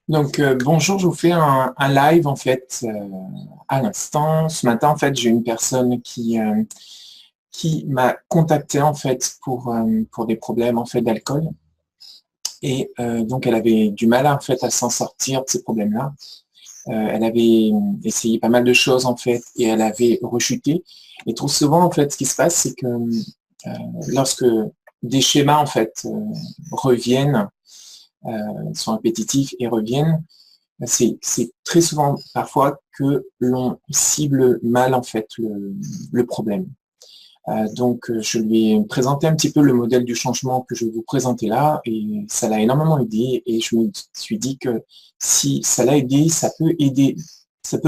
Donc, bonjour, je vous fais un live en fait à l'instant. Ce matin, en fait, j'ai une personne qui m'a contacté en fait pour des problèmes en fait d'alcool. Et donc, elle avait du mal en fait à s'en sortir de ces problèmes-là. Elle avait essayé pas mal de choses en fait et elle avait rechuté. Et trop souvent, en fait, ce qui se passe, c'est que lorsque des schémas en fait reviennent, sont répétitifs et reviennent, c'est très souvent parfois que l'on cible mal en fait le problème. Donc je lui ai présenté un petit peu le modèle du changement que je vais vous présenter là et ça l'a énormément aidé et je me suis dit que si ça l'a aidé, ça peut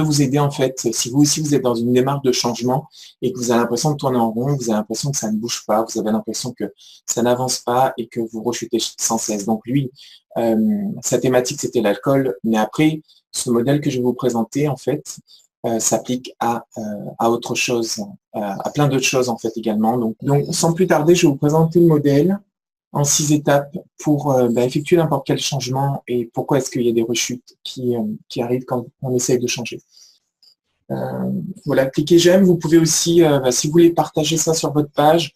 vous aider en fait. Si vous aussi vous êtes dans une démarche de changement et que vous avez l'impression de tourner en rond, vous avez l'impression que ça ne bouge pas, vous avez l'impression que ça n'avance pas et que vous rechutez sans cesse. Donc lui, sa thématique c'était l'alcool, mais après ce modèle que je vais vous présenter en fait s'applique à autre chose, à plein d'autres choses en fait également. Donc, sans plus tarder, je vais vous présenter le modèle en 6 étapes pour effectuer n'importe quel changement et pourquoi est-ce qu'il y a des rechutes qui arrivent quand on essaye de changer. Voilà, cliquez j'aime. Vous pouvez aussi, si vous voulez partager ça sur votre page,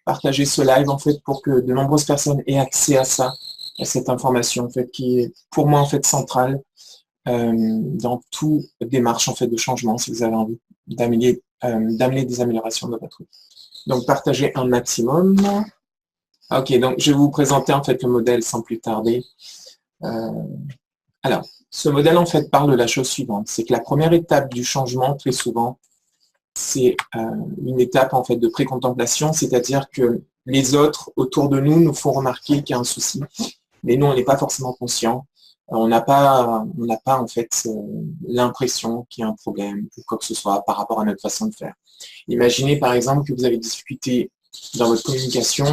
partager ce live en fait pour que de nombreuses personnes aient accès à ça, à cette information en fait qui est pour moi en fait centrale dans toute démarche en fait de changement si vous avez envie d'amener des améliorations dans votre vie. Donc partagez un maximum. Ok, donc je vais vous présenter en fait le modèle sans plus tarder. Alors, ce modèle en fait parle de la chose suivante, c'est que la première étape du changement très souvent, c'est une étape en fait de pré-contemplation, c'est-à-dire que les autres autour de nous font remarquer qu'il y a un souci, mais nous on n'est pas forcément conscient. On n'a pas en fait l'impression qu'il y a un problème ou quoi que ce soit par rapport à notre façon de faire. Imaginez par exemple que vous avez discuté dans votre communication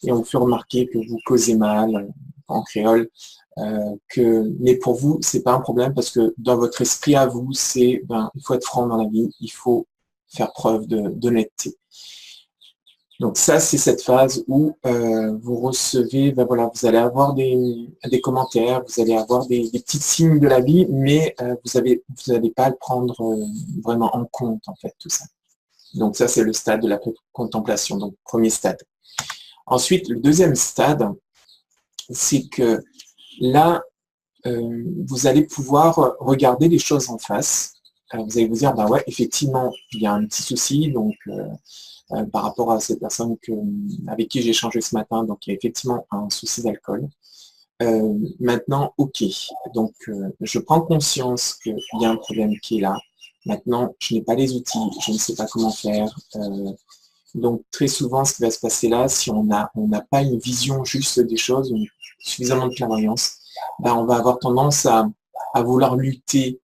et on vous fait remarquer que vous causez mal en créole, mais pour vous c'est pas un problème parce que dans votre esprit à vous c'est il faut être franc dans la vie, il faut faire preuve d'honnêteté. Donc ça, c'est cette phase où vous recevez, voilà, vous allez avoir des commentaires, vous allez avoir des petits signes de la vie, mais vous n'allez pas le prendre vraiment en compte, en fait, tout ça. Donc ça, c'est le stade de la contemplation, donc premier stade. Ensuite, le deuxième stade, c'est que là, vous allez pouvoir regarder les choses en face. Vous allez vous dire, ouais, effectivement, il y a un petit souci, donc par rapport à cette personne avec qui j'ai échangé ce matin, donc il y a effectivement un souci d'alcool. Maintenant, ok, donc je prends conscience qu'il y a un problème qui est là. Maintenant, je n'ai pas les outils, je ne sais pas comment faire. Donc très souvent, ce qui va se passer là, si on n'a pas une vision juste des choses, suffisamment de clairvoyance, on va avoir tendance à vouloir lutter,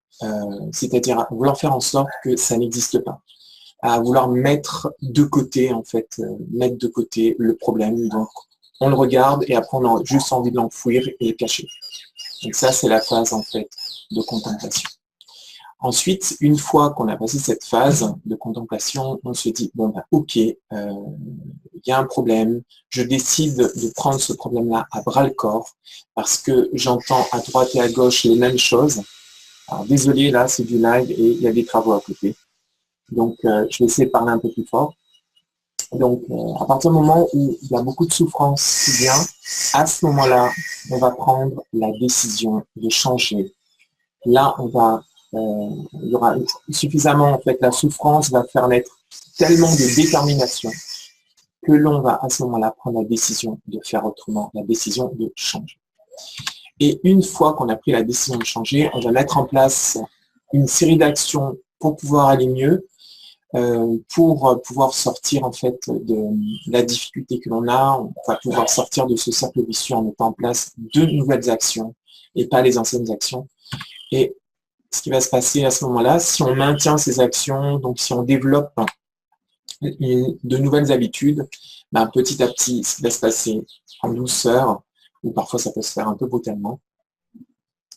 c'est-à-dire à vouloir faire en sorte que ça n'existe pas, à vouloir mettre de côté, en fait, mettre de côté le problème. Donc, on le regarde et après, on a juste envie de l'enfouir et le cacher. Donc ça, c'est la phase, en fait, de contemplation. Ensuite, une fois qu'on a passé cette phase de contemplation, on se dit, bon, ok, il y a un problème, je décide de prendre ce problème-là à bras-le-corps parce que j'entends à droite et à gauche les mêmes choses. Alors, désolé, là, c'est du live et il y a des travaux à côté. Donc, je vais essayer de parler un peu plus fort. Donc, à partir du moment où il y a beaucoup de souffrance qui vient, à ce moment-là, on va prendre la décision de changer. Là, il y aura suffisamment, en fait, la souffrance va faire naître tellement de détermination que l'on va à ce moment-là prendre la décision de faire autrement, la décision de changer. Et une fois qu'on a pris la décision de changer, on va mettre en place une série d'actions pour pouvoir aller mieux, pour pouvoir sortir en fait de la difficulté que l'on a, on va pouvoir sortir de ce cercle vicieux en mettant en place de nouvelles actions et pas les anciennes actions. Et ce qui va se passer à ce moment-là, si on maintient ces actions, donc si on développe de nouvelles habitudes, petit à petit, ce qui va se passer en douceur, ou parfois ça peut se faire un peu brutalement,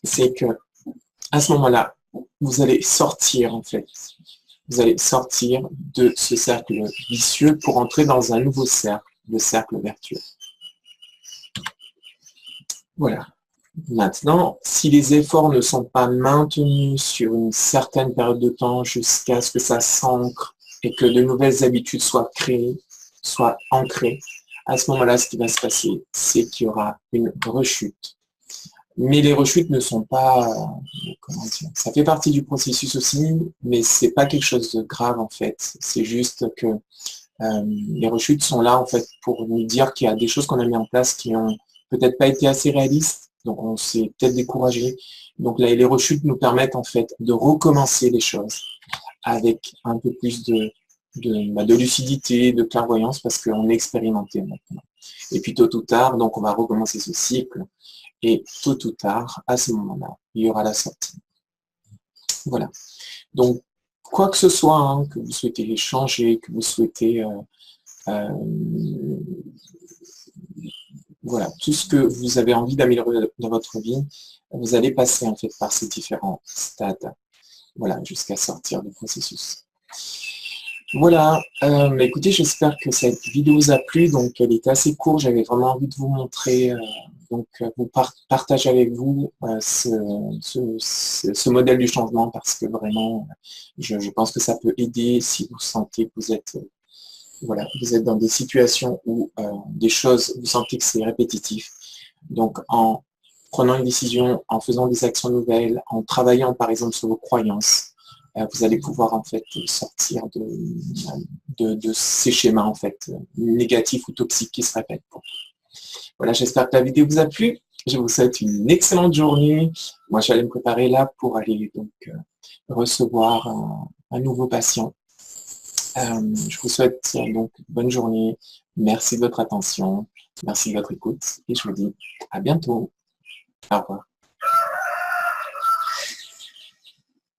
c'est que à ce moment-là, vous allez sortir en fait. Vous allez sortir de ce cercle vicieux pour entrer dans un nouveau cercle, le cercle vertueux. Voilà. Maintenant, si les efforts ne sont pas maintenus sur une certaine période de temps jusqu'à ce que ça s'ancre et que de nouvelles habitudes soient créées, soient ancrées, à ce moment-là, ce qui va se passer, c'est qu'il y aura une rechute. Mais les rechutes ne sont pas, comment dire, ça fait partie du processus aussi, mais c'est pas quelque chose de grave en fait. C'est juste que les rechutes sont là en fait pour nous dire qu'il y a des choses qu'on a mis en place qui ont peut-être pas été assez réalistes, donc on s'est peut-être découragé. Donc là, les rechutes nous permettent en fait de recommencer les choses avec un peu plus de lucidité, de clairvoyance, parce qu'on est expérimenté maintenant. Et puis tôt ou tard, donc on va recommencer ce cycle, et tôt ou tard, à ce moment-là, il y aura la sortie. Voilà. Donc, quoi que ce soit, hein, que vous souhaitez changer, que vous souhaitez voilà, tout ce que vous avez envie d'améliorer dans votre vie, vous allez passer en fait par ces différents stades, voilà, jusqu'à sortir du processus. Voilà, écoutez, j'espère que cette vidéo vous a plu, donc elle était assez courte, j'avais vraiment envie de vous montrer, vous partager avec vous ce modèle du changement, parce que vraiment, je pense que ça peut aider si vous sentez que vous êtes voilà, vous êtes dans des situations où des choses, vous sentez que c'est répétitif. Donc, en prenant une décision, en faisant des actions nouvelles, en travaillant par exemple sur vos croyances, vous allez pouvoir en fait sortir de ces schémas en fait négatifs ou toxiques qui se répètent. Voilà, j'espère que la vidéo vous a plu. Je vous souhaite une excellente journée. Moi, j'allais me préparer là pour aller donc recevoir un nouveau patient. Je vous souhaite donc bonne journée. Merci de votre attention. Merci de votre écoute. Et je vous dis à bientôt. Au revoir.